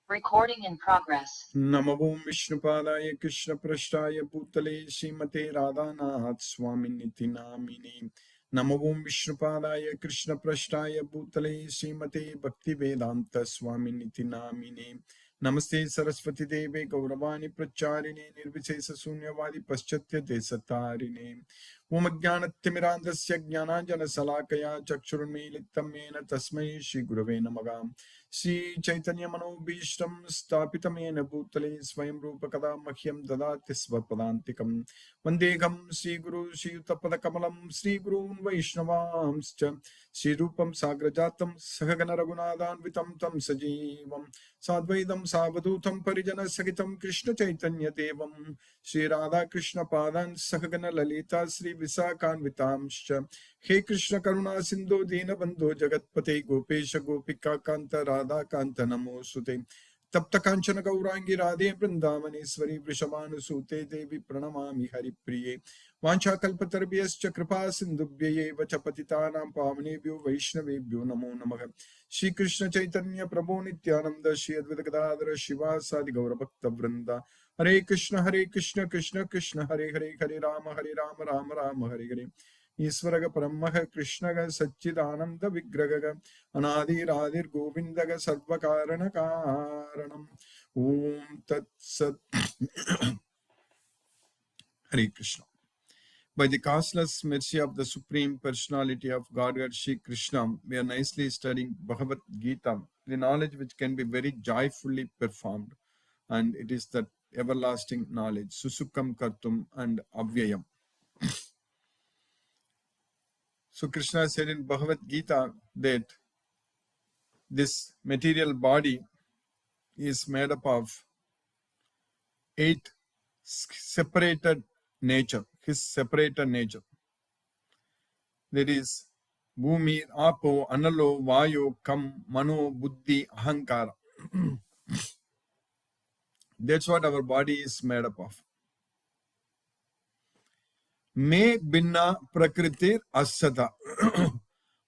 Recording in progress. Namo Vishnupadaya Krishna Prashtaya Bhutale Srimate Radhanath Swaminiti Namine. Namo Vishnupadaya Krishna Prashtaya Bhutale Srimate Bhakti Vedanta Swaminiti Namine. Namaste Saraswati Deve Gauravani Pracharine Nirvishesa Sunyavadi Paschatya Desatarine. Om Jnanathmirandasya Jnananjana Salakaya Chakshurunmilitam Mena Tasmai Shri Gurave Namaha. Shri Chaitanya Manobhishtam Stapitamena Bhutale Swayam Rupa Kada Mahyam Dadati Svapadantikam Vandegam Shri Guru Shri Yuttapada Kamalam Shri Gurun Vaishnavamscha Shri Rupam Sagrajatam Sahagana Raghunathan Vitam Tam Sajivam Sadvaidam Savadutam Parijana Sagitam Krishna Chaitanya Devam Shri Radha Krishna Padan Sahagana Lalita Shri Visakan Vitamscha He Krishna Karuna Sindhu Dina Bandhu Jagatpate Gopesha Gopika Kanta Radha Kanta Namo Sute Tapta Kanchana Gaurangi Radhe Vrindavaneswari Vrishabhanu Sute Devi Pranamami Hari Priye Vancha Kalpatarabhyascha Kripa Sindhubhyaye Vachapatitanam Pavanebhyo Vaishnavebhyo Namo Namaha Shri Krishna Chaitanya Prabhu Nityananda Shri Advaita Gadadhara Shiva Sadi Gaura Bhakta Vrinda Hare Krishna Krishna Krishna Hare Hare Hare Rama Rama Rama Hare Hare Isvaraga Paramaha Krishnaga Satchidananda Vigraga Anadir Adir Govindaga Sarvakarana Karanam Om Tat Sat Hare Krishna. By the causeless mercy of the Supreme Personality of Godhead Shri Krishna, we are nicely studying Bhagavad Gita, the knowledge which can be very joyfully performed, and it is that everlasting knowledge, Susukam Kartum and Avyayam. So Krishna said in Bhagavad Gita that this material body is made up of 8 separated nature, his separated nature. That is Bhumi, Apo, Analo, Vayu, Kam, Mano, Buddhi, Ahankara. That's what our body is made up of. Me binna prakritir asata.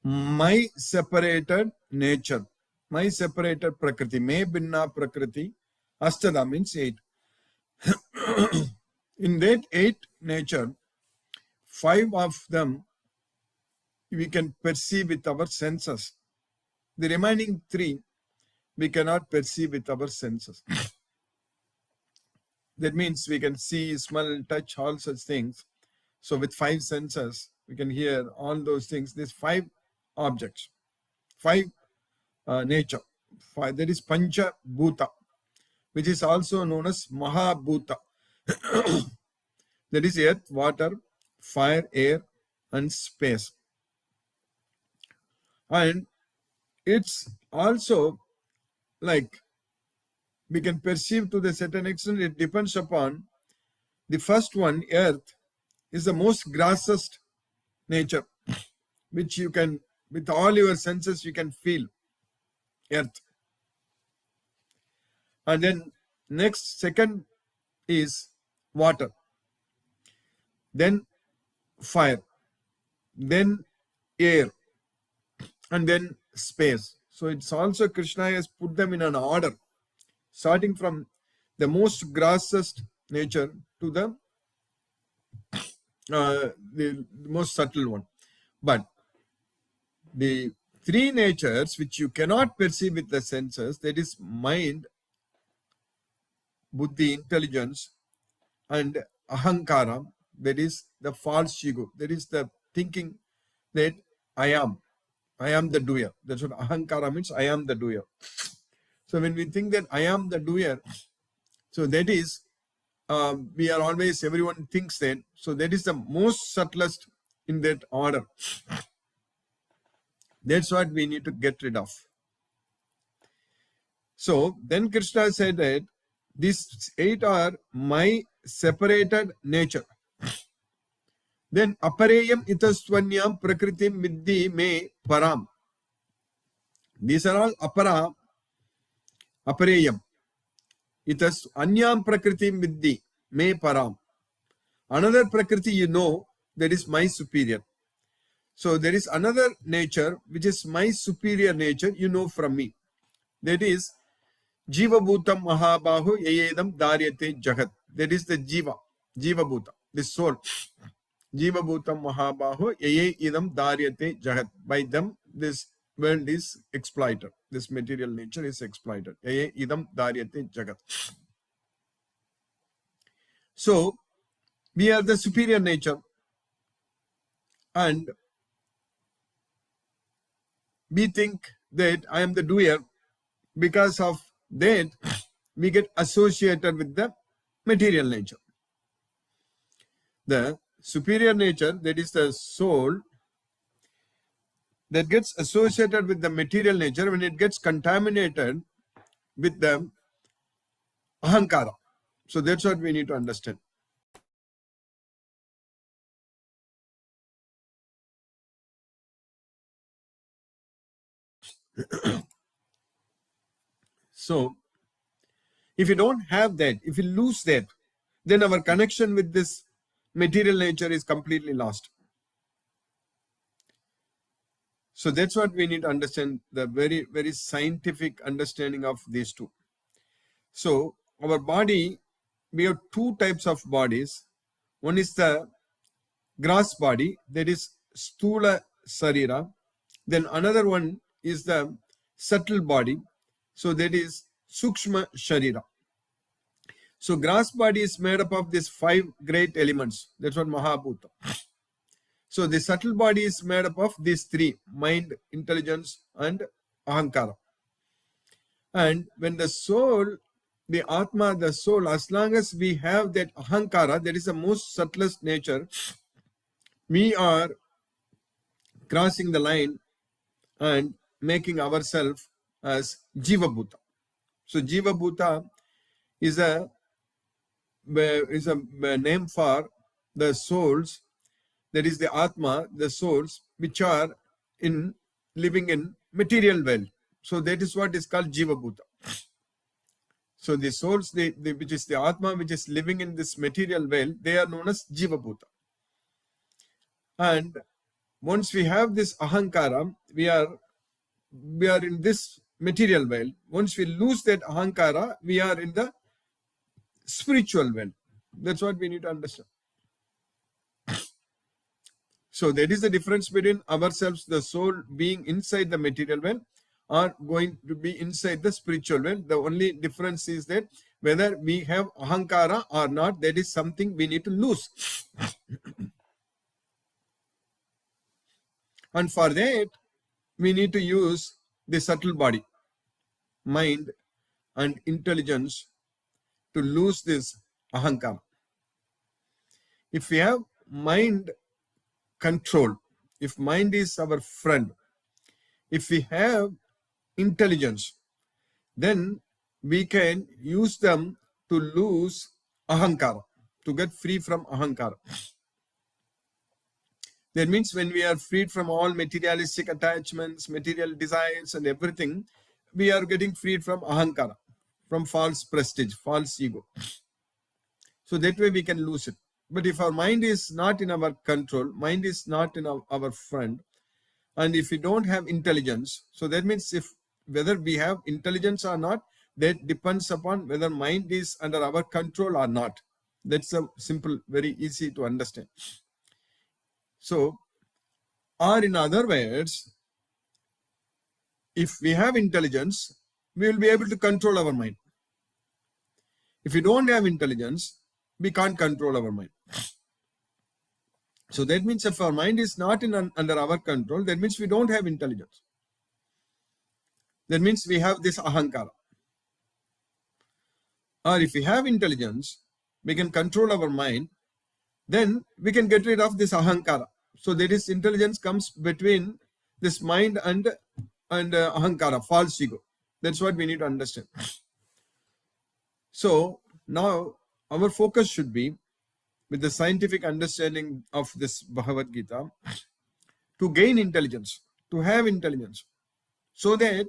My separated nature. My separated prakriti. Me binna prakriti. Astada means 8. In that 8 nature, 5 of them we can perceive with our senses. The remaining 3 we cannot perceive with our senses. That means we can see, smell, touch, all such things. So with 5 senses, we can hear all those things. There's 5 objects, 5 nature. 5, that is Pancha Bhuta, which is also known as Mahabhuta. That is earth, water, fire, air, and space. And it's also like we can perceive to the certain extent. It depends upon the first one, earth, is the most grossest nature, which you can, with all your senses, you can feel earth. And then next, second is water, then fire, then air, and then space. So it's also Krishna has put them in an order, starting from the most grossest nature to the most subtle one. But the 3 natures which you cannot perceive with the senses, that is mind, buddhi, intelligence, and ahankara, that is the false ego, that is the thinking that I am the doer. That's what ahankara means, I am the doer. So when we think that I am the doer, so that is we are always, everyone thinks that. So that is the most subtlest in that order. That's what we need to get rid of. So then Krishna said that these 8 are my separated nature. Then apareyam itaswanyam prakritim middhi me param. These are all apareyam. Itas anyam prakritim middhi me param. Another prakriti you know, that is my superior. So there is another nature which is my superior nature, you know from me. That is Jiva Bhutam Mahabahu Yayedam Daryate Jagat. That is the Jiva. Jiva Bhuta. This soul. Jiva Bhutam Mahabahu Yayedam Daryate Jagat. By them, this world is exploited. This material nature is exploited. Yayedam Daryate Jagat. So, we are the superior nature. And we think that I am the doer. Because of that, we get associated with the material nature. The superior nature, that is the soul, that gets associated with the material nature when it gets contaminated with the ahankara. So that's what we need to understand. So if you don't have that, if you lose that, then our connection with this material nature is completely lost. So that's what we need to understand, the very, very scientific understanding of these two. So our body, we have two types of bodies. One is the gross body, that is Stula Sarira. Then another one is the subtle body, so that is Sukshma Sharira. So gross body is made up of these 5 great elements. That's what Mahabhuta. So the subtle body is made up of these 3: mind, intelligence, and ahankara. And when the soul, the Atma, the soul, as long as we have that ahankara, that is the most subtlest nature, we are crossing the line and making ourselves as Jiva Bhuta. So Jiva Bhuta is a name for the souls, that is the Atma, the souls which are in living in material world. So that is what is called Jiva Bhuta. So the souls, which is the Atma, which is living in this material world, they are known as Jiva Bhuta. And once we have this ahankara, we are in this material world. Once we lose that ahankara, we are in the spiritual world. That's what we need to understand. So that is the difference between ourselves, the soul, being inside the material world or going to be inside the spiritual world. The only difference is that whether we have ahankara or not, that is something we need to lose. And for that, we need to use the subtle body, mind, and intelligence to lose this ahankara. If we have mind control, if mind is our friend, if we have intelligence, then we can use them to lose ahankara, to get free from ahankara. That means when we are freed from all materialistic attachments, material desires and everything, we are getting freed from ahankara, from false prestige, false ego. So that way we can lose it. But if our mind is not in our control, mind is not in our friend, and if we don't have intelligence, so that means whether we have intelligence or not, that depends upon whether mind is under our control or not. That's a simple, very easy to understand. So, or in other words, if we have intelligence, we will be able to control our mind. If we don't have intelligence, we can't control our mind. So that means if our mind is not under our control, that means we don't have intelligence. That means we have this ahankara. Or if we have intelligence, we can control our mind, then we can get rid of this ahankara. So that is, intelligence comes between this mind and ahankara, false ego. That's what we need to understand. So now our focus should be, with the scientific understanding of this Bhagavad Gita, to gain intelligence, to have intelligence, so that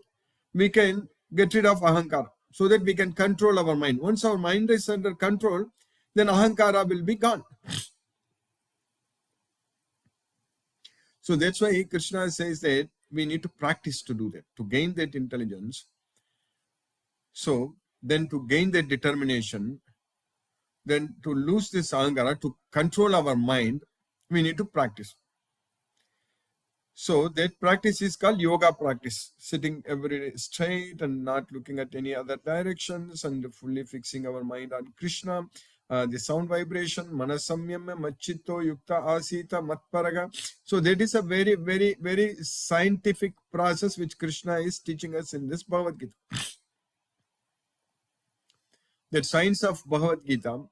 we can get rid of ahankara, so that we can control our mind. Once our mind is under control, then ahankara will be gone. So that's why Krishna says that we need to practice to do that, to gain that intelligence. So then to gain that determination, then to lose this anger, to control our mind, we need to practice. So that practice is called yoga practice, sitting every day straight and not looking at any other directions and fully fixing our mind on Krishna. The sound vibration, manasamyamya machito yukta asita matparaga. So that is a very, very, very scientific process which Krishna is teaching us in this Bhagavad Gita. That science of Bhagavad Gita,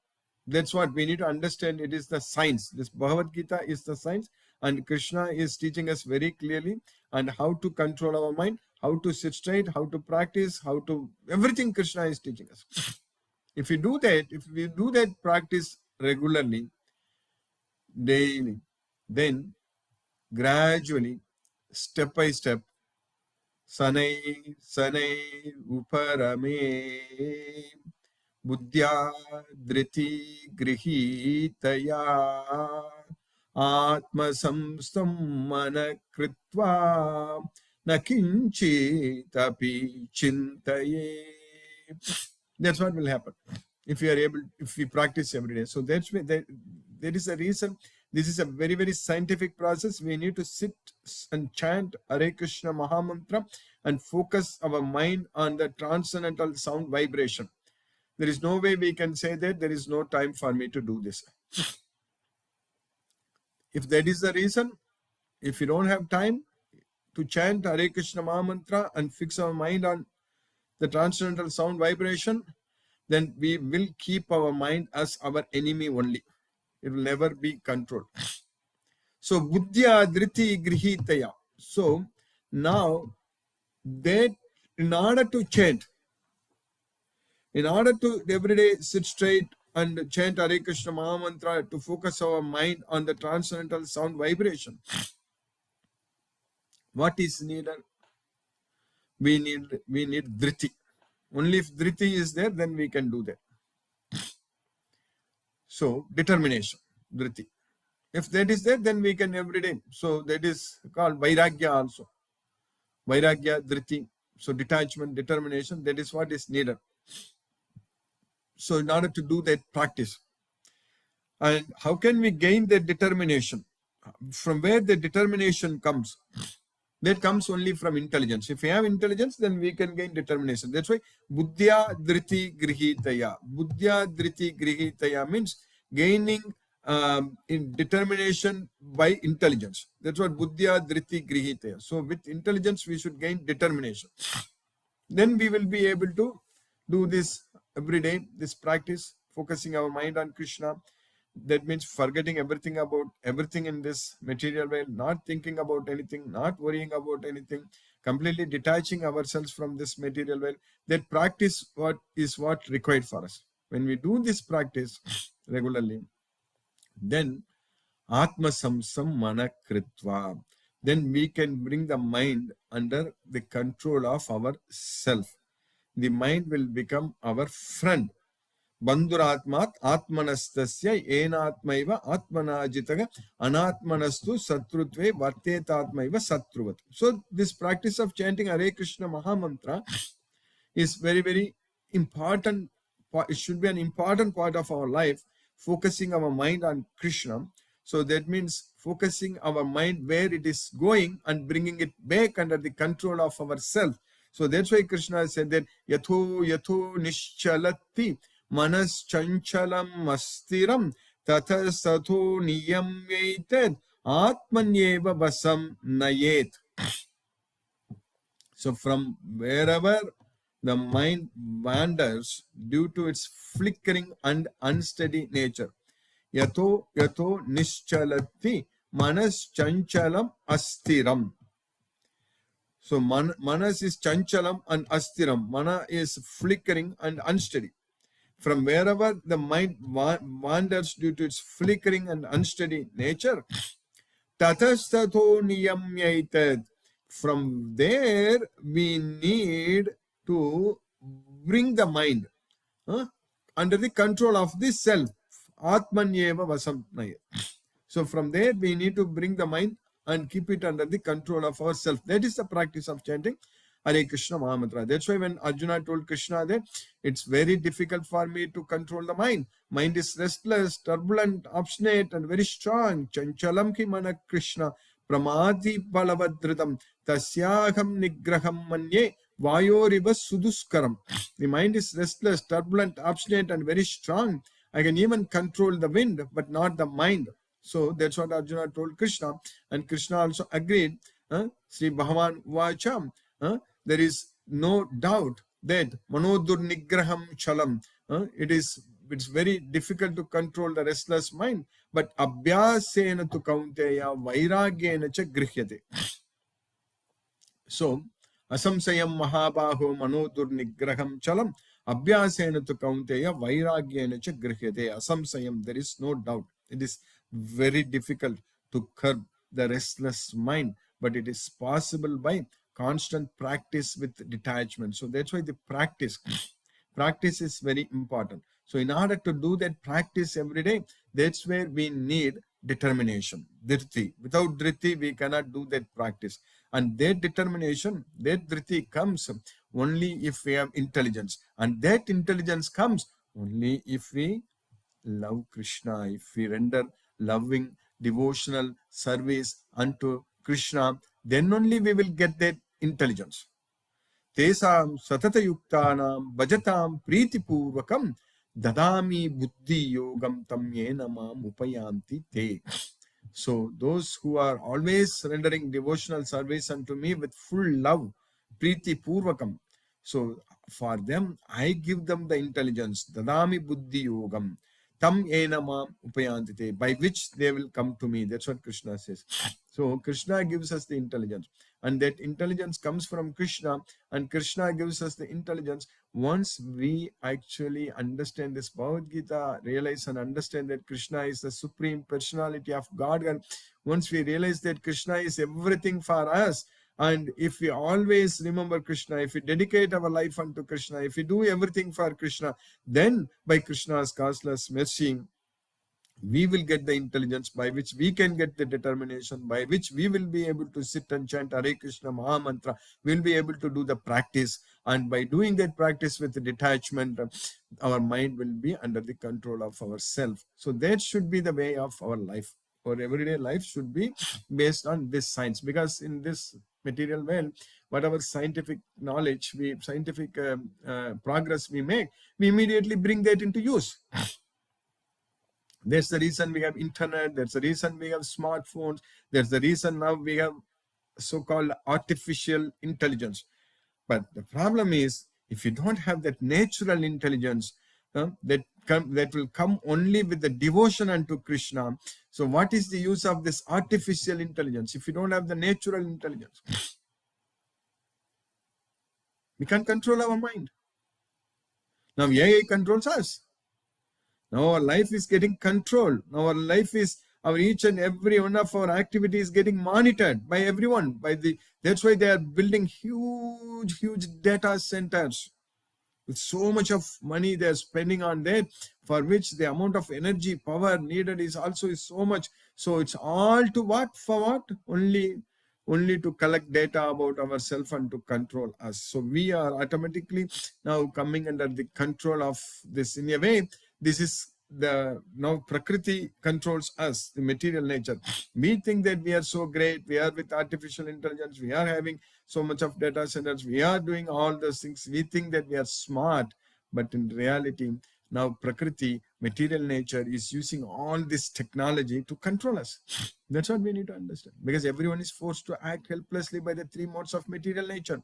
that's what we need to understand. It is the science. This Bhagavad Gita is the science, and Krishna is teaching us very clearly on how to control our mind, how to sit straight, how to practice, how to everything Krishna is teaching us. If we do that practice regularly, daily, then gradually, step by step, sanai sanai uparame बुद्ध्या धृति गृहीतया आत्मसंस्थं मन कृत्वा न किंचिदपि चिन्तये. That's what will happen if we practice every day. So there is a reason. This is a very, very scientific process. We need to sit and chant Hare Krishna Mahamantra and focus our mind on the transcendental sound vibration. There is no way we can say that there is no time for me to do this. If that is the reason, if you don't have time to chant Hare Krishna Mahamantra and fix our mind on the transcendental sound vibration, then we will keep our mind as our enemy only. It will never be controlled. So, buddhya dhriti grihitaya. So, now that in order to chant, in order to every day sit straight and chant Hare Krishna Mahamantra, to focus our mind on the transcendental sound vibration, what is needed? We need dhriti. Only if dhriti is there, then we can do that. So determination, dhriti. If that is there, then we can every day. So that is called vairagya also. Vairagya, dhriti. So detachment, determination, that is what is needed. So in order to do that practice, and how can we gain that determination? From where the determination comes? That comes only from intelligence. If we have intelligence, then we can gain determination. That's why buddhya dhriti grihitaya. Buddhya dhriti grihitaya means gaining in determination by intelligence. That's what buddhya dhriti grihitaya. So with intelligence, we should gain determination. Then we will be able to do this every day, this practice, focusing our mind on Krishna. That means forgetting everything about everything in this material world, not thinking about anything, not worrying about anything, completely detaching ourselves from this material world. That practice is what required for us. When we do this practice regularly, then Atma Samsam Mana Kritva, then we can bring the mind under the control of our self. The mind will become our friend. Bandhuratmat atmanastasya enatmaiva atmanajitaga anatmanastu satrutve vartetatmaiva satruvat. So this practice of chanting Hare Krishna Mahamantra is very, very important. It should be an important part of our life, focusing our mind on Krishna. So that means focusing our mind where it is going and bringing it back under the control of ourself. So that's why Krishna said that yatho nischalati manas chanchalam astiram tathastatho niyamyeted atmanyeva vasam nayet. So from wherever the mind wanders due to its flickering and unsteady nature, yato nischalati manas chanchalam astiram. So manas is chanchalam and astiram. Mana is flickering and unsteady. From wherever the mind wanders due to its flickering and unsteady nature, tathastatho niyamyaitat. From there, we need to bring the mind under the control of the self. Atmanyeva vasam nayat. So from there, we need to bring the mind and keep it under the control of ourself. That is the practice of chanting Hare Krishna Mahamantra. That's why when Arjuna told Krishna that it's very difficult for me to control the mind. Mind is restless, turbulent, obstinate, and very strong. Chanchalam ki mana Krishna pramati balavadritam tasyaham nigraham manye vayoriva suduskaram. The mind is restless, turbulent, obstinate, and very strong. I can even control the wind, but not the mind. So that's what Arjuna told Krishna, and Krishna also agreed. Sri Bhagavan Vacham. There is no doubt that Manodur Nigraham Chalam. It's very difficult to control the restless mind, but Abhyasena tu Kaunteya Vairagyena cha Grihyate. So, Asamsayam Mahabaho Manodur Nigraham Chalam Abhyasena tu Kaunteya Vairagyena cha Grihyate. Asamsayam, there is no doubt. It is very difficult to curb the restless mind, but it is possible by constant practice with detachment. So that's why the practice is very important. So in order to do that practice every day, that's where we need determination, dhriti. Without dhriti, we cannot do that practice. And that determination, that dhriti comes only if we have intelligence. And that intelligence comes only if we love Krishna, if we render loving, devotional service unto Krishna, then only we will get that intelligence. Tesam satata yuktanam bhajatam priti purvakam dadami buddhi yogam tam yena mam upayanti te. So those who are always rendering devotional service unto me with full love, priti purvakam. So for them, I give them the intelligence, dadami buddhi yogam. Tam enama upayantite, by which they will come to me. That's what Krishna says. So Krishna gives us the intelligence, and that intelligence comes from Krishna, and Krishna gives us the intelligence. Once we actually understand this Bhagavad Gita, realize and understand that Krishna is the supreme personality of God, and once we realize that Krishna is everything for us, and if we always remember Krishna, if we dedicate our life unto Krishna, if we do everything for Krishna, then by Krishna's causeless mercy, we will get the intelligence by which we can get the determination, by which we will be able to sit and chant Hare Krishna Mahamantra. We will be able to do the practice, and by doing that practice with the detachment, our mind will be under the control of ourself. So that should be the way of our life. Our everyday life should be based on this science, because in this material world, whatever scientific knowledge, scientific progress we make, we immediately bring that into use. That's the reason we have internet. That's the reason we have smartphones. That's the reason now we have so-called artificial intelligence. But the problem is, if you don't have that natural intelligence, that will come only with the devotion unto Krishna. So what is the use of this artificial intelligence if you don't have the natural intelligence? We can't control our mind. Now AI controls us. Now our life is getting controlled. Now our life is, our each and every one of our activities getting monitored by everyone. That's why they are building huge data centers. With so much of money they are spending on that, for which the amount of energy, power needed is so much. So it's all to what? For what? Only to collect data about ourselves and to control us. So we are automatically now coming under the control of this. In a way, this is now Prakriti controls us, the material nature. We think that we are so great, we are with artificial intelligence, we are having so much of data centers, we are doing all those things, we think that we are smart, but in reality, now Prakriti, material nature, is using all this technology to control us. That's what we need to understand, because everyone is forced to act helplessly by the three modes of material nature.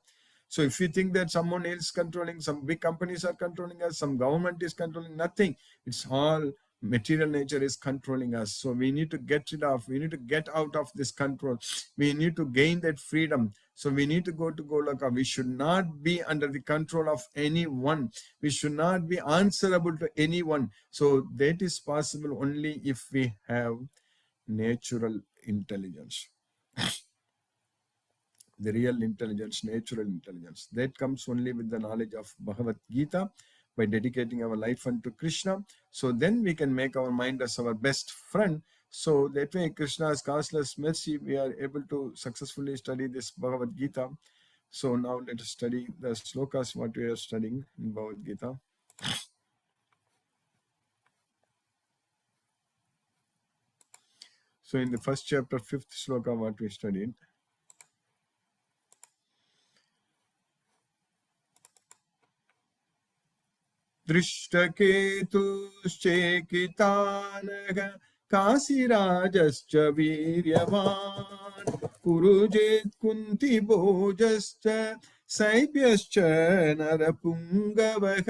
So if you think that someone else controlling, some big companies are controlling us, some government is controlling, nothing. It's all material nature is controlling us. So we need to get out of this control. We need to gain that freedom. So we need to go to Golaka. We should not be under the control of anyone. We should not be answerable to anyone. So that is possible only if we have natural intelligence. The real intelligence, natural intelligence, that comes only with the knowledge of Bhagavad Gita, by dedicating our life unto Krishna. So then we can make our mind as our best friend. So that way, Krishna's causeless mercy, we are able to successfully study this Bhagavad Gita So now let us study the slokas what we are studying in Bhagavad Gita. So in the first chapter, fifth sloka what we studied. दृष्टकेतुश्चेकितानः काशीराजश्च वीर्यवान् पुरुजेत् कुन्तिभोजश्च सैभ्यश्च नरपुङ्गवः.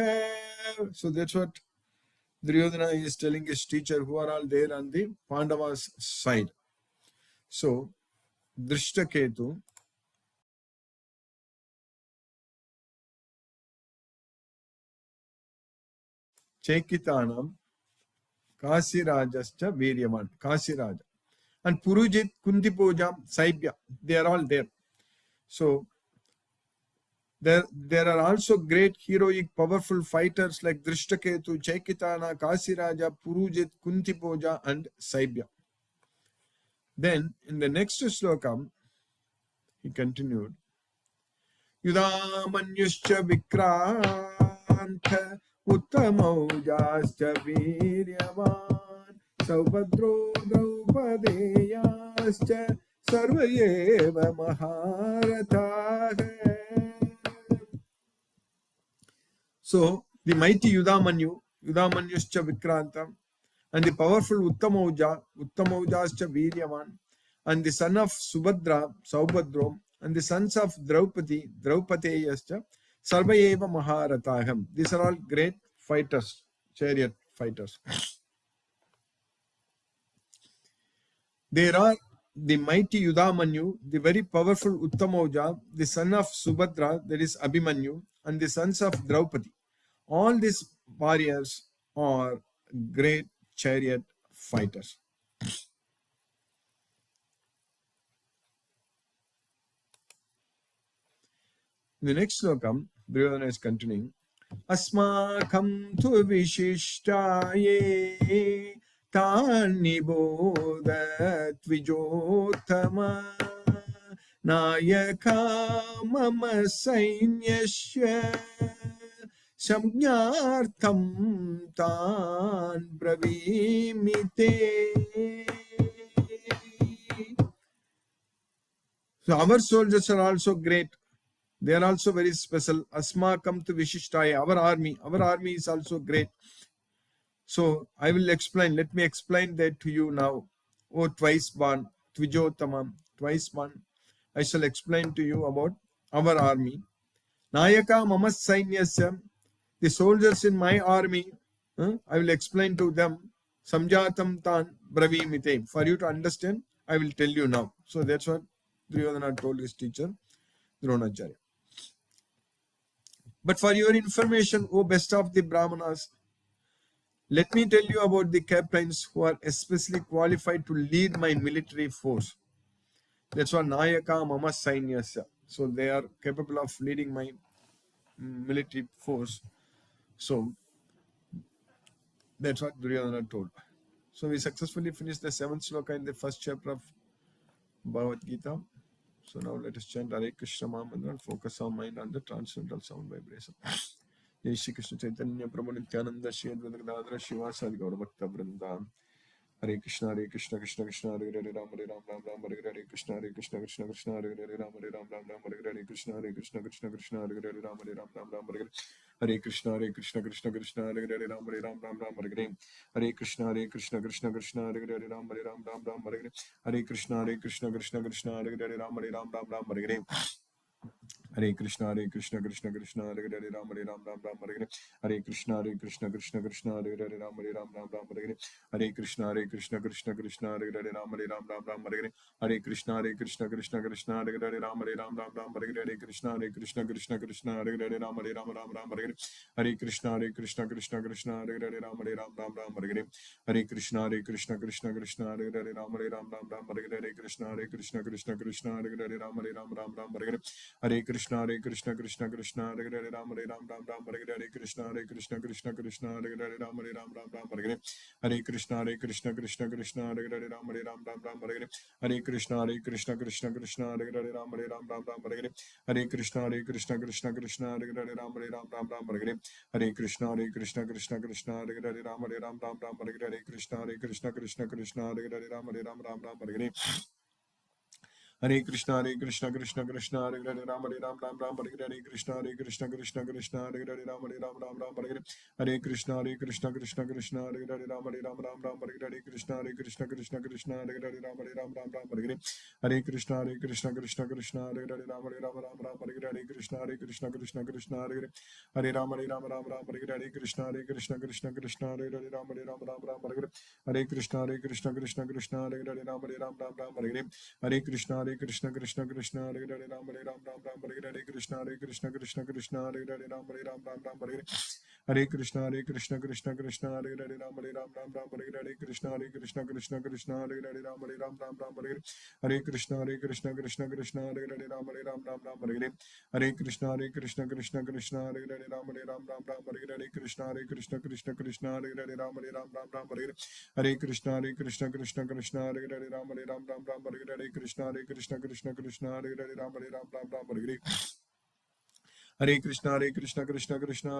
So that's what Duryodhana is telling his teacher who are all there on the Pandavas side. So Drishtaketu, Chekitanam, Kasirajascha Viryaman, Kasiraja, and Purujit, Kuntipojam, Saibya, they are all there. So there are also great heroic powerful fighters like Drishtaketu, Chaikitana, Kasiraja, Purujit, Kuntipoja and Saibya. Then in the next slokam he continued, Yudamanyuscha Vikranta Uttamaujaschа Viryavan Saubhadro Draupадeyascha Sarvayeva Maharataha. So the mighty Yudamanyuscha Vikranta, and the powerful Uttamaujaschа Viryavan, and the son of Subhadra, Saubhadro, and the sons of Draupateyascha, Sarvayeva Maharataham. These are all great fighters, chariot fighters. There are the mighty Yudamanyu, the very powerful Uttamauja, the son of Subhadra, that is Abhimanyu, and the sons of Draupadi. All these warriors are great chariot fighters. In the next slokam, Duryodhana is continuing. Asmakam tu vishishtaye tanibodhat vijotama nayaka mama sainyasya samnyartham tan bravimite. So our soldiers are also great. They are also very special. Asmakam tu vishishtaya, our army is also great. So I will explain. Let me explain that to you now. Oh, twice born, Tvijotamam, twice born. I shall explain to you about our army. Nayaka mamas sainyasya, the soldiers in my army. I will explain to them. Samjatam tan bravimite. For you to understand, I will tell you now. So that's what Duryodhana told his teacher, Dronacharya. But for your information, O best of the Brahmanas, let me tell you about the captains who are especially qualified to lead my military force. That's what Nayaka Mama Sainyasya. So they are capable of leading my military force. So that's what Duryodhana told. So we successfully finished the 7th sloka in the first chapter of Bhagavad Gita. So now let us chant Hare Krishna Mahamantra and focus our mind on the transcendental sound vibration. Jai Shri Krishna Chaitanya Prabhu Nityananda Shri Advaita Gadadhara Shivasadi Gaura Bhakta Vrinda. Hare Krishna Krishna Krishna Hare Hare Ram Ram Hare Hare Krishna Krishna Krishna Hare Hare Ram Ram Hare Hare Krishna Krishna Krishna Hare Hare Ram Hare Hare Hare Krishna Krishna Krishna Hare Hare Ram Hare Hare Hare Krishna Krishna Krishna Hare Hare Ram Hare Hare Hare Krishna Krishna Krishna Hare Hare Ram Hare Hare Hare Krishna Krishna Krishna Hare Hare Ram Hare Hare Krishna Krishna Krishna Hare Hare Ram Hare Hare Krishna Krishna Krishna Hare Hare Ram Hare Hare Krishna Krishna Krishna Hare Hare Ram Hare Hare Krishna Krishna Krishna Hare Hare Ram Hare Hare Krishna Krishna Krishna Hare Hare Ram Hare Hare Krishna Krishna Krishna Hare Hare Ram Hare Hare Krishna Krishna Krishna Hare Hare Ram Hare Hare Hare Krishna Krishna Hare Krishna Krishna Krishna Hare Hare Ram Ram Ram Hare Hare Krishna Krishna Krishna Krishna Hare Hare Ram Ram Hare Hare Hare Krishna Krishna Krishna Krishna Hare Hare Ram Ram Hare Hare Hare Krishna Krishna Krishna Krishna Hare Hare Ram Ram Hare Hare Hare Krishna Krishna Krishna Krishna Hare Hare Ram Hare Hare Hare Krishna Krishna Krishna Krishna Hare Hare Ram Hare Hare Krishna Krishna Krishna Krishna Hare Hare Ram Hare Hare Hare Krishna Krishna Krishna Hare Hare Ram Ram Hare Hare Hare Krishna Krishna Krishna Hare Hare Ram Hare Hare Hare Krishna Krishna Krishna Krishna Hare Hare Ram Hare Hare Krishna Krishna Krishna Krishna Hare Hare Ram Hare Hare Hare Krishna Krishna Krishna Krishna Hare Hare Ram Hare Hare Krishna Krishna Krishna Krishna Hare Hare Ram Hare Hare Krishna Krishna Krishna Krishna Hare Hare Ram Hare Hare Hare Krishna Krishna Krishna Krishna Hare Hare Ram Hare Hare Hare Krishna Krishna Krishna Krishna Hare Hare Ram Hare Hare Krishna Krishna Krishna Krishna Hare Hare Ram Hare Hare Hare Krishna Krishna Krishna Krishna Hare Hare Ram Hare Hare Krishna Krishna Krishna Krishna Hare Hare Ram Hare Hare Hare Krishna Krishna Krishna Krishna Hare Hare Ram Hare Hare Hare Krishna Krishna Krishna Krishna Hare Hare Ram Hare Hare Krishna Krishna Krishna Krishna Hare Hare Ram Hare Hare Hare Krishna Krishna Krishna Krishna Hare Hare Ram Hare Hare Krishna Krishna Krishna Krishna Hare Hare Ram Hare Hare Hare Krishna Krishna Krishna Hare Hare Ram Hare Hare Krishna Krishna Krishna Krishna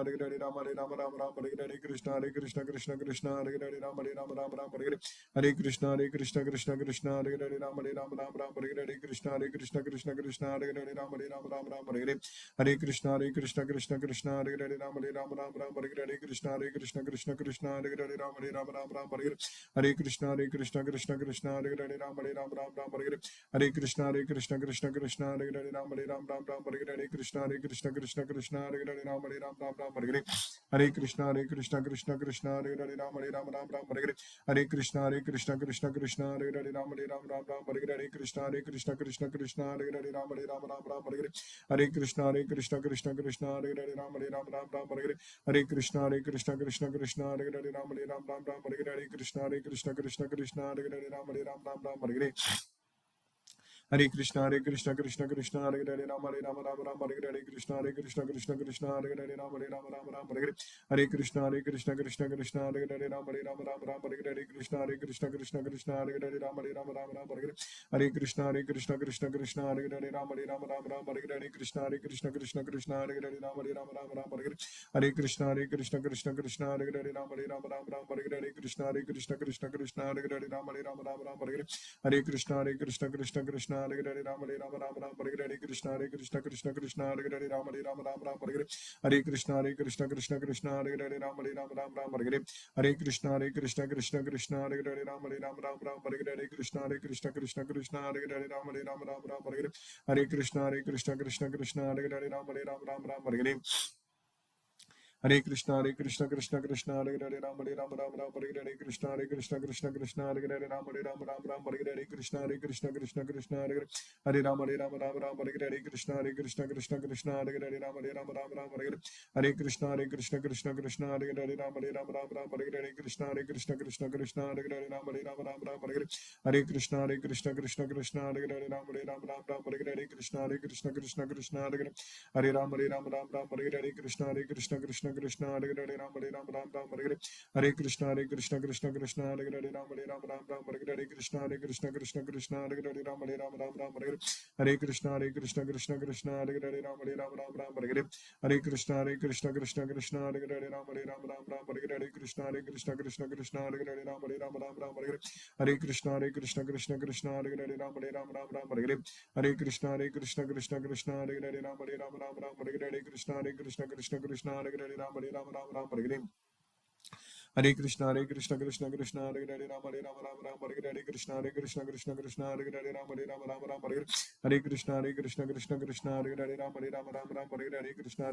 Hare Hare Ram Hare Hare Hare Krishna Krishna Krishna Krishna Hare Hare Ram Hare Hare Krishna Krishna Krishna Krishna Hare Hare Ram Hare Hare Hare Krishna Krishna Krishna Krishna Hare Hare Ram Hare Krishna Krishna Krishna Krishna Hare Hare Ram Hare Hare Krishna Krishna Krishna Krishna Hare Hare Ram Hare Hare Krishna Krishna Krishna Krishna Hare Hare Ram Hare Krishna Krishna Krishna Krishna Hare Hare Ram Hare Hare Hare Krishna Krishna Krishna Hare Hare Ram Hare Hare Hare Krishna Krishna Krishna Krishna Hare Hare Ram Hare Hare Krishna Krishna Krishna Krishna Hare Hare Ram Hare Hare Hare Krishna Krishna Krishna Krishna Hare Hare Ram Hare Hare Krishna Krishna Krishna Krishna Hare Hare Ram Hare Krishna Krishna Krishna Krishna Hare Hare Ram Hare Hare Krishna Krishna Krishna Hare Hare Ram Hare Krishna Krishna Krishna Krishna Hare Hare Ram Hare Krishna Krishna Krishna Krishna Hare Hare Ram Hare Krishna Krishna Krishna Krishna Hare Hare Ram Hare Krishna Krishna Krishna Krishna Hare Hare Ram Hare Krishna Krishna Krishna Krishna Hare Hare Ram Hare Krishna Krishna Krishna Krishna Hare Hare Ram Hare Krishna Krishna Krishna Krishna Hare Hare Ram Hare Krishna Krishna Krishna Krishna Hare Hare Ram Hare Krishna Krishna Krishna Krishna Hare Hare Ram Hare Krishna Krishna Krishna Krishna Hare Hare Ram Hare Krishna Krishna Krishna Krishna Hare Hare Ram Hare Krishna Krishna Krishna Krishna Hare Hare Ram Hare Krishna Krishna Krishna Krishna Hare Hare Ram Hare Hare Krishna Krishna Krishna Hare Hare Ram Hare Krishna Krishna Krishna Hare Hare Ram Hare Krishna Krishna Krishna Hare Hare Ram Hare Krishna Krishna Krishna Hare Hare Ram Hare Krishna Krishna Krishna Hare Hare Ram Hare Krishna Krishna Krishna Hare Hare Ram Hare Krishna Krishna Krishna Hare Hare Ram Hare Krishna Krishna Krishna Hare Hare Ram Hare Krishna Krishna Hare Hare Ram Hare Hare Krishna Krishna Krishna Hare Hare Ram Hare Krishna Krishna Hare Hare Ram Hare Krishna Krishna Krishna Hare Hare Ram Hare Krishna Krishna Krishna Hare Hare Ram Hare Krishna Krishna Krishna Hare Hare Ram Hare Krishna Krishna Krishna Hare Hare Ram Hare Krishna Krishna Krishna Hare Hare Ram Hare Krishna Krishna Hare Hare Ram Hare Hare Krishna Krishna Krishna Hare Hare Ram Hare Krishna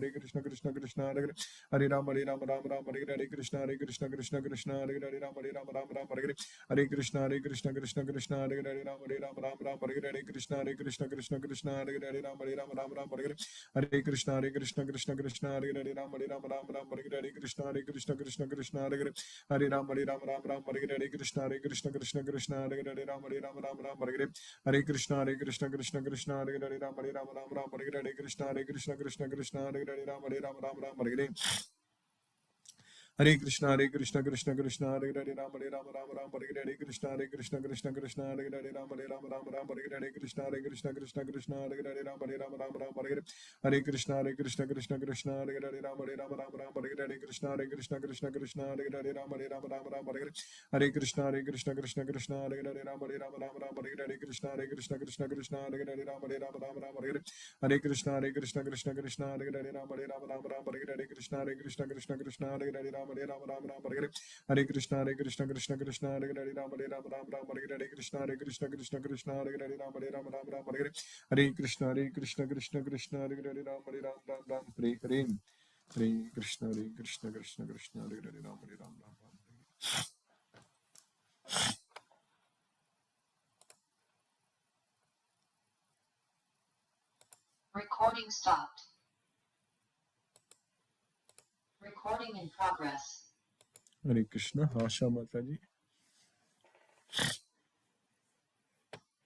Krishna Krishna Hare Hare Ram Hare Krishna Krishna Krishna Hare Hare Ram Hare Krishna Krishna Krishna Hare Hare Ram Hare Krishna Krishna Krishna Hare Hare Ram Hare Krishna Krishna Krishna Hare Hare Ram Hare Krishna Krishna Hare Hare Ram Hare Krishna Krishna Krishna Hare Hare Ram Hare Krishna Krishna Krishna Hare Hare Hare Ram Ram Ram Hare Krishna Krishna Krishna Hare Ram Ram Hare Krishna Krishna Krishna Hare Ram Ram Hare Krishna Krishna Krishna Hare Ram Ram Hare Hare Krishna Krishna Krishna Hare Ram Ram Hare Krishna Krishna Krishna Hare Ram Ram Hare Krishna Krishna Hare Ram Ram Hare Krishna Krishna Krishna Hare Ram Ram Hare Krishna Krishna Hare Ram Ram Hare Krishna Krishna Hare Ram Ram Hare Krishna Krishna Hare Ram Ram Hare Krishna Krishna Hare Ram Ram Hare Krishna Hare Ram Hare Krishna Krishna Hare Ram Ram Hare Krishna Krishna Hare Ram Ram Hare Krishna Krishna Hare Ram Ram Hare Krishna Krishna Hare Ram Ram. Recording stopped. Recording in progress. Hare Krishna, Asha Mataji.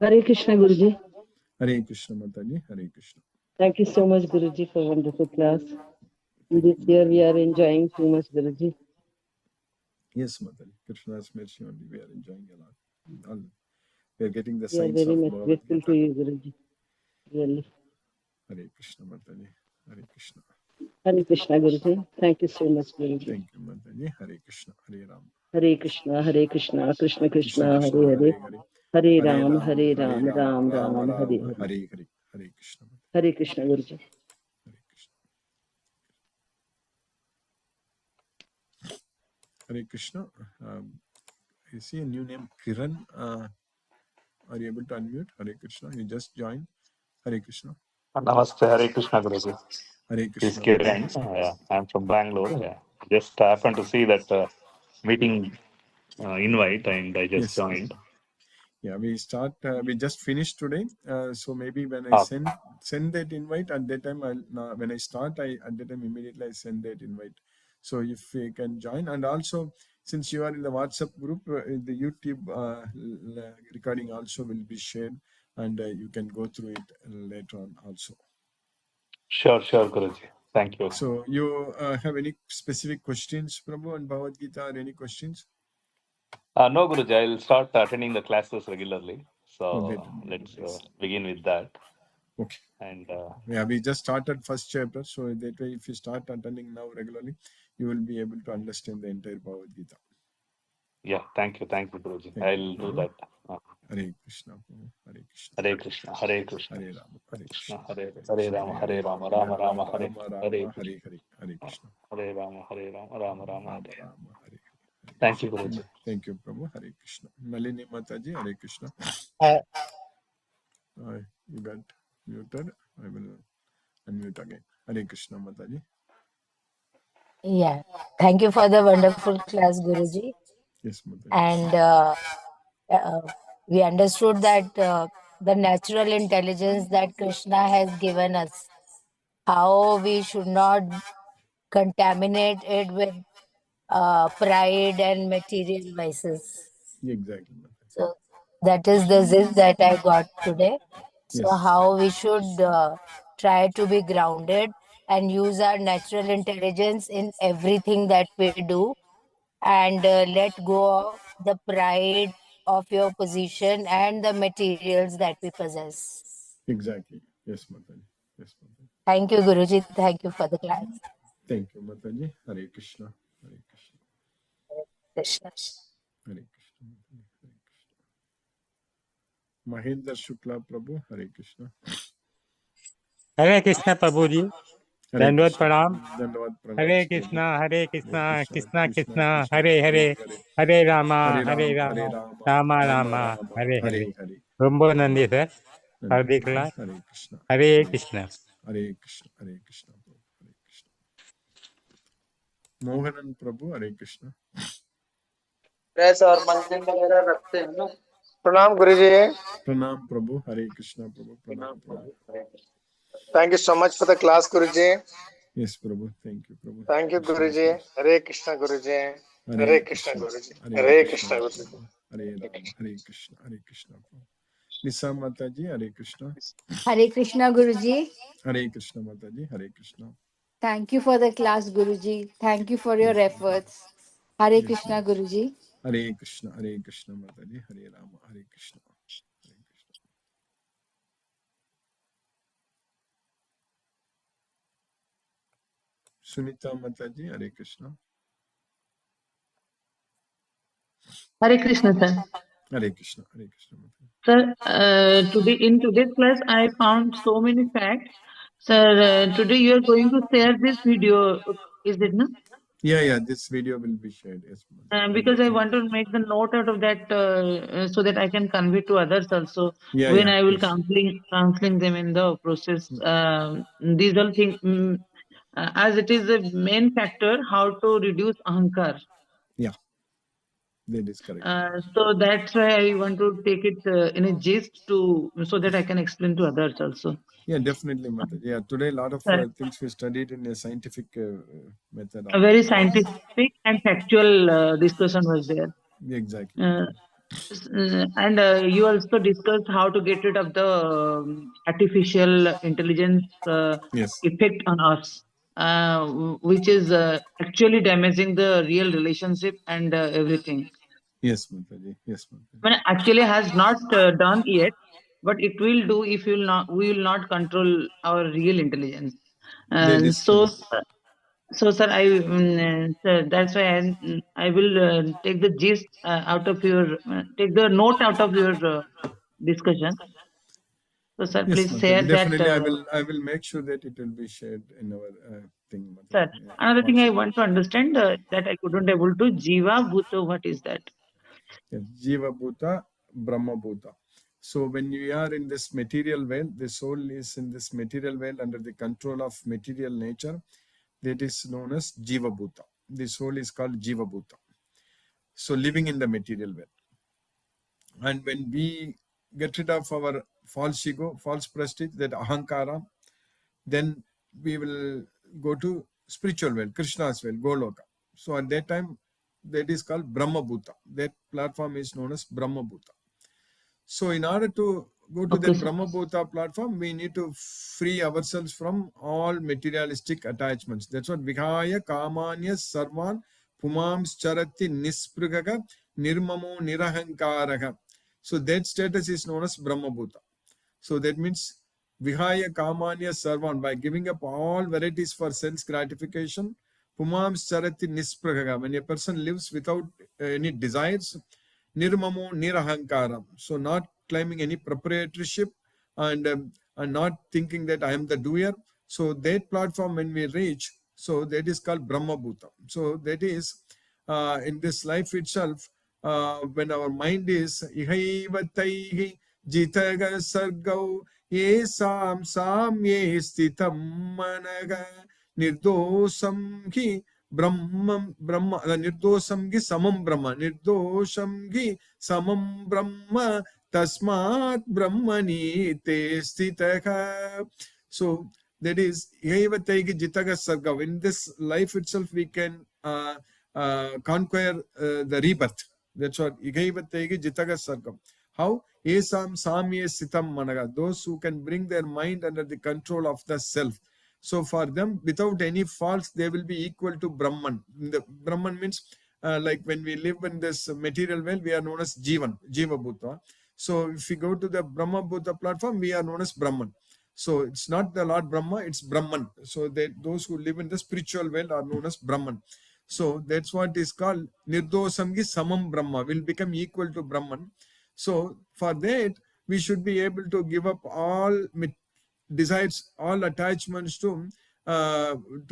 Hare Krishna, Guruji. Hare Krishna Mataji, Hare Krishna. Thank you so much, Guruji, for wonderful class. This year we are enjoying too much, Guruji. Yes, Mataji. Krishna's mercy only. We are enjoying a lot. We are getting the We are signs very of much Bhagavad grateful Gita. to you, Guruji. Really. Hare Krishna Mataji, Hare Krishna. Hare Krishna, Guruji. Thank you so much, Guruji. Thank you, Mataji. Hare Krishna, Hare Ram. Hare Krishna, Krishna Krishna, Krishna Krishna, Hare Hare. Hare Hare Ram, Hare Ram, Ram, Ram Ram Ram, Hare Ram, Hare. Hare Hare. Hare Krishna. Hare Krishna, Guruji. Hare Krishna. Hare Krishna. You see a new name, Kiran. Are you able to unmute? Hare Krishna. You just joined. Hare Krishna. Namaste, Hare Krishna Guruji. Hare This is Krishna. Kiran. I'm from Bangalore. Just happened to see that meeting invite and I just joined. Yeah, we just finished today. So maybe when I send that invite at that time, when I start, at that time immediately I send that invite. So if you can join, and also since you are in the WhatsApp group, the YouTube recording also will be shared, and you can go through it later on also. Sure, Guruji. Thank you. So you have any specific questions, Prabhu, on Bhagavad Gita, or any questions? No, Guruji, I'll start attending the classes regularly. So let's begin with that. Okay. And yeah, we just started first chapter, so that way, if you start attending now regularly, you will be able to understand the entire Bhagavad Gita. Yeah, thank you, Guruji. I'll do that. Hare Krishna, Hare Krishna. Hare Krishna, Hare Krishna. Hare Rama, Hare Krishna. Hare Rama, Hare Rama, Rama Rama, Hare Hare. Hare Krishna. Hare Rama, Hare Rama, Rama Rama, Hare. Rama, Hare. Thank you, Guruji. Thank you, Prabhu. Hare Krishna. Nalini Mataji, Hare Krishna. You got muted. I will unmute again. Hare Krishna, Mataji. Yeah, thank you for the wonderful class, Guruji. Yes, Mataji. And we understood that the natural intelligence that Krishna has given us, how we should not contaminate it with pride and material vices. Exactly, Mataji. So that is the zest that I got today. So Yes. how we should try to be grounded and use our natural intelligence in everything that we do, and let go of the pride of your position and the materials that we possess. Exactly. Yes, Mataji. Yes, Mataji. Thank you, Guruji. Thank you for the class. Thank you, Mataji. Hare Krishna. Hare Krishna. Krishna. Hare Krishna. Hare Krishna. Mahendra Shukla Prabhu. Hare Krishna. Hare Krishna Prabhuji. Dandavad Pranam. Dandavad Pranam. Hare Krishna, Krishna Krishna, Hare Hare, Hare Rama, Rama Rama, Hare Hare. Rumbo Nandi sir. Hare Krishna. Hare Krishna. Hare Krishna. Hare Krishna. Hare Krishna. Mohanan Prabhu. Hare Krishna. और मंदिर वगैरह रखते हैं ना। प्रणाम गुरुजी। Pranam Prabhu. Hare Krishna Prabhu. Pranam Prabhu. Thank you so much for the class, Guruji. Yes, Prabhu. Thank you, Prabhu. Thank you, Guruji. Hare Krishna, Guruji. Hare Krishna Guruji. Hare Krishna Guruji. Hare Rama, Hare Krishna, Hare Krishna. Nisa Mataji, Hare Krishna. Hare Krishna Guruji. Hare Krishna Mataji, Hare Krishna. Thank you for the class, Guruji. Thank you for your Yes, efforts. Hare Yes, Krishna Guruji. Hare Krishna Mataji, Hare Rama, Hare Krishna. Hare Krishna. Sunita Mataji, Hare Krishna. Hare Krishna, sir. Hare Krishna Mataji. Sir, in today's class, I found so many facts. Sir, today you are going to share this video, is it no? Yeah, this video will be shared. Yes, Because I want to make the note out of that so that I can convey to others also when I will counseling them in the process. These all things, as it is a main factor, how to reduce ahankar. Yeah, that is correct. So that's why I want to take it in a gist so that I can explain to others also. Yeah, definitely, Mataji. Yeah, today a lot of things we studied in a scientific method. A very scientific and factual discussion was there. Exactly. And you also discussed how to get rid of the artificial intelligence effect on us, which is actually damaging the real relationship and everything. Yes, Mataji. Yes, Mataji. But actually has not done yet, but it will do if we will not control our real intelligence. So, sir, sir, that's why I will take the gist out of your, take the note out of your discussion. So, sir, Yes, please Mataji. share Definitely, that. I will make sure that it will be shared in our thing, Mataji. Sir, another thing I want to understand that I couldn't able to Jiva Bhuto. What is that? Yes, Jiva Bhuta, Brahma Bhuta. So when you are in this material world, the soul is in this material world under the control of material nature. That is known as Jiva Bhuta. The soul is called Jiva Bhuta. So living in the material world. And when we get rid of our false ego, false prestige, that ahankara, then we will go to spiritual world, Krishna's world, Goloka. So at that time, that is called Brahma Bhuta. That platform is known as Brahma Bhuta. So in order to go to that Brahma Bhuta platform, we need to free ourselves from all materialistic attachments. That's what Vihaya Kamanya Sarvan Pumams Charati Nispragaga Nirmamo Nirahankaraga. So that status is known as Brahma Bhuta. So that means Vihaya Kamanya Sarvan, by giving up all varieties for sense gratification, Pumams Charati Nispragaga. When a person lives without any desires, Nirmamo Nirahankara. So not claiming any proprietorship and not thinking that I am the doer. So that platform when we reach, so that is called Brahma Bhuta. So that is in this life itself, when our mind is Ihaivataihi Jitaga Sargau Ye Sam Sam Ye Stitam Managa Nirdosam Ki Brahma Nirdosam Gi Samam Brahma Nirdosam Gi Samam Brahma Tasmat Brahmani Te Stitaka. So that is Ihaivataihi Jitaga Sargau. In this life itself we can conquer the rebirth. That's what Igaivategi Jitaga Sargam. How? Esam Samye Sitam Managa. Those who can bring their mind under the control of the self. So for them, without any faults, they will be equal to Brahman. The Brahman means like when we live in this material world, we are known as Jivan, Jiva Bhuta. So if we go to the Brahma Bhuta platform, we are known as Brahman. So it's not the Lord Brahma, it's Brahman. So those who live in the spiritual world are known as Brahman. So that's what is called Nirdosamgi Samam Brahma, will become equal to Brahman. So for that, we should be able to give up all desires, all attachments to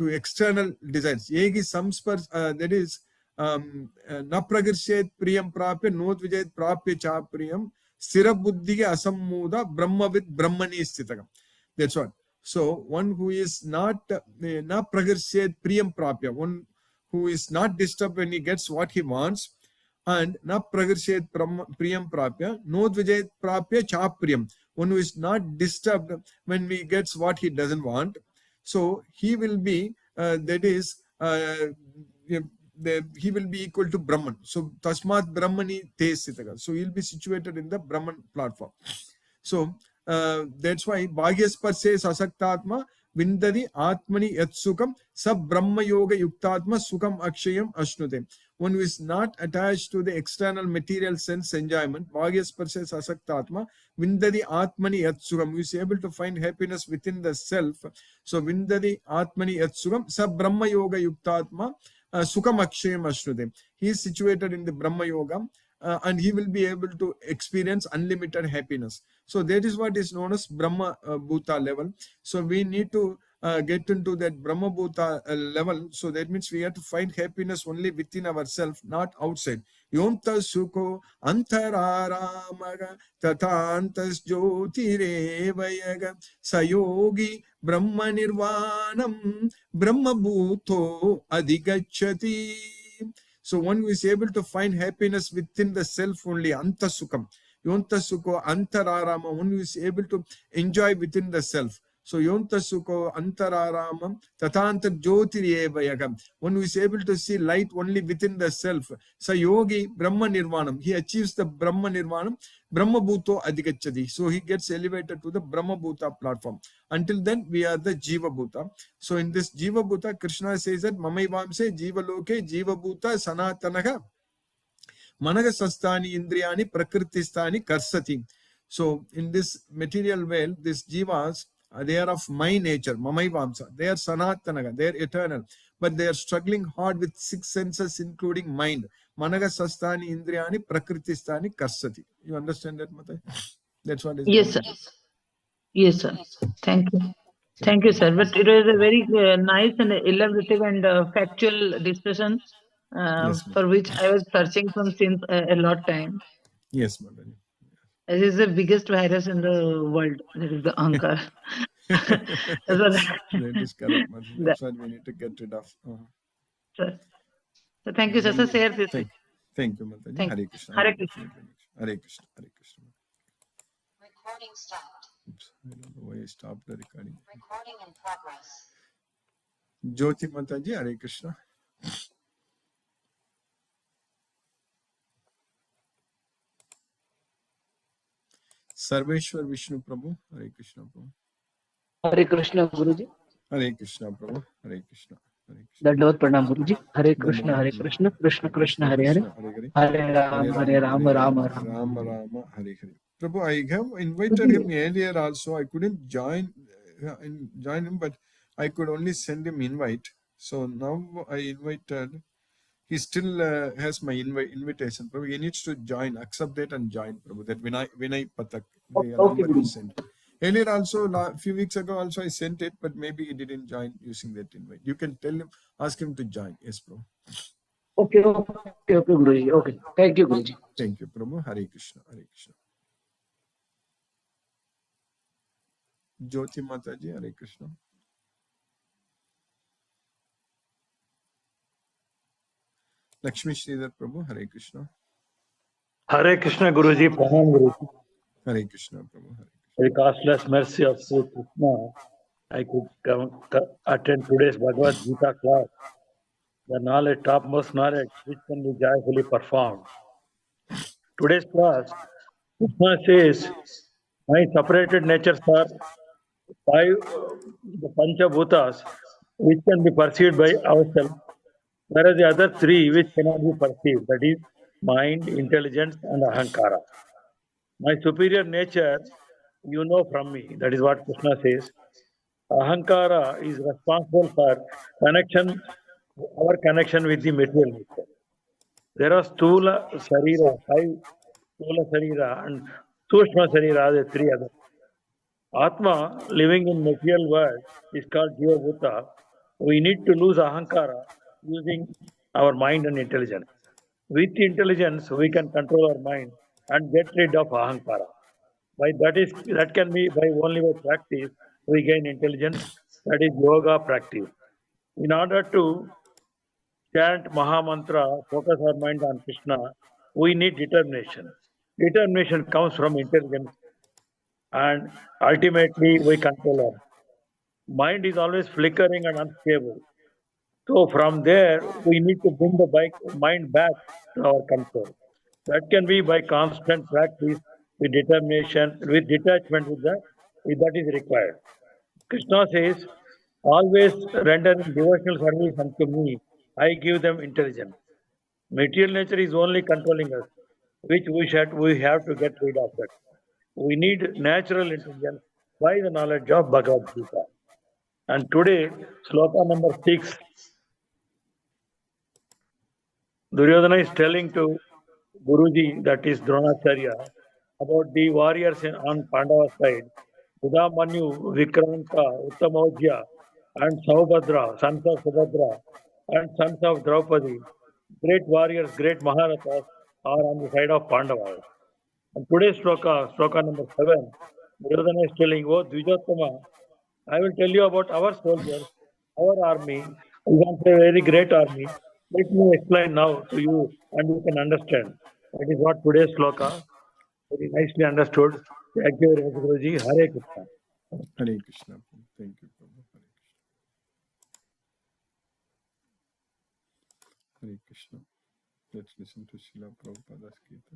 external desires. Yegi samspars, that is, na pragarshet priyam prapya, not vijayat prapya cha priyam, sthira buddhi asammuda brahmavid brahmani sthitakam. That's what. So one who is not na pragarshet priyam prapya, one who is not disturbed when he gets what he wants, and na pragarshet priyam prapya, no dvijayat prapya cha priyam, one who is not disturbed when he gets what he doesn't want. So he will be, that is, he will be equal to Brahman. So Tasmat Brahmani Te Sitaga. So he'll be situated in the Brahman platform. So that's why Bhagyasparse Sasaktatma Vindadi Atmani Yat Sukam Sab Brahma Yoga Yuktatma Sukam Akshayam Ashnute. One who is not attached to the external material sense enjoyment, Bhagyasparse Sasaktatma Vindadi Atmani Yat Sukam, who is able to find happiness within the self. So Vindadi Atmani Yat Sukam Sab Brahma Yoga Yuktatma Sukam Akshayam Ashnute. He is situated in the Brahma Yoga. And he will be able to experience unlimited happiness. So that is what is known as Brahma Bhuta level. So we need to get into that Brahma Bhuta level. So that means we have to find happiness only within ourselves, not outside. Yonta Sukho Antararamaga Tatantas Jyotirevayaga Sayogi Brahma Nirvanam Brahma Bhuto Adhigachati. So one who is able to find happiness within the self only, Anta Sukham. Yonta Sukho Antararama, one who is able to enjoy within the self. So Yonta Sukho Antararamam Tatantar Jyotirevayagam, one who is able to see light only within the self. So Yogi Brahma Nirvanam, he achieves the Brahma Nirvanam, Brahma Bhuto Adhigachati. So he gets elevated to the Brahma Bhuta platform. Until then, we are the Jiva Bhuta. So in this Jiva Bhuta, Krishna says that Mamaivamse Jiva Loke Jiva Bhuta Sanatanaga Managa Sastani Indriyani Prakristani Karsati. So in this material world, these Jivas, they are of my nature, Mamaivamsa. They are Sanatanaga, they are eternal. But they are struggling hard with 6 senses, including mind. Managa Sastani Indriyani Prakristani Karsati. You understand that, Matai? That's what is. Yes, sir. Yes, sir. Thank you. Thank you, sir. But it was a very nice and elaborative and factual discussion Yes, for which I was searching from since a lot time. Yes, Madam. It is the biggest virus in the world. That is the Ankar. That is correct, Madam. That's what we need to get rid of. Sir. So thank you, sir. So share this. Thank you, Mataji. Thank Hare you. Krishna. Hare Krishna. Hare Krishna. Hare Krishna. Recording stopped. Oops, I don't know why I stopped the recording. Recording in progress. Jyoti Mataji, Hare Krishna. Sarveshwar Vishnu Prabhu, Hare Krishna Prabhu. Hare Krishna, Guruji. Hare Krishna Prabhu, Hare Krishna. Dandavat Pranam, Guruji. Hare Krishna, Krishna Krishna, Hare Hare. Hare Rama, Rama Rama. Rama, Hare Hare. Prabhu, I have invited him earlier also. I couldn't join him, but I could only send him invite. So now I invited. He still has my invitation. Prabhu, he needs to join, accept that and join. Prabhu, that Vinay Patak. Okay. Sent. Earlier also, a few weeks ago also I sent it, but maybe he didn't join using that invite. You can tell him, ask him to join. Yes, Prabhu. Okay, Guruji. Okay. Thank you, Guruji. Thank you, Prabhu. Hare Krishna. Hare Krishna. Jyoti Mataji, Hare Krishna. Lakshmi Sridhar Prabhu, Hare Krishna. Hare Krishna, Guruji, Pranam Guruji. Hare Krishna Prabhu, Hare Krishna. By the costless mercy of Sri Krishna, I could attend today's Bhagavad Gita class. The knowledge, topmost knowledge, which can be joyfully performed. Today's class, Krishna says, my separated natures are 5, the Panchabhutas, which can be perceived by ourselves, whereas the other 3 which cannot be perceived, that is mind, intelligence and ahankara. My superior nature, you know from me, that is what Krishna says. Ahankara is responsible for our connection with the material nature. There are Stula Sarira, 5 Stula Sarira and Sushma Sarira, the 3 others. Atma, living in material world, is called Jiva Bhuta. We need to lose Ahankara using our mind and intelligence. With intelligence, we can control our mind and get rid of Ahankara. That can be by only by practice, we gain intelligence, that is yoga practice. In order to chant Maha Mantra, focus our mind on Krishna, we need determination. Determination comes from intelligence and ultimately we control our mind is always flickering and unstable. So from there, we need to bring the mind back to our control. That can be by constant practice, with determination, with detachment with that is required. Krishna says, always rendering devotional service unto me, I give them intelligence. Material nature is only controlling us, which we have to get rid of that. We need natural intelligence by the knowledge of Bhagavad Gita. And today, sloka number 6, Duryodhana is telling to Guruji, that is Dronacharya, about the warriors on Pandava side. Udamanyu, Vikranta, Uttamojya, and Saubhadra, sons of Subhadra, and sons of Draupadi, great warriors, great Maharathas, are on the side of Pandavas. And today's sloka number 7, Duryodhana is telling, oh Dvijottama, I will tell you about our soldiers, our army. We have a very great army. Let me explain now to you and you can understand. That is what today's sloka, very nicely understood. Thank you very much, Guruji. Hare Krishna. Hare Krishna. Thank you, Prabhu. Hare Krishna. Hare Krishna. Let's listen to Srila Prabhupada's Gita.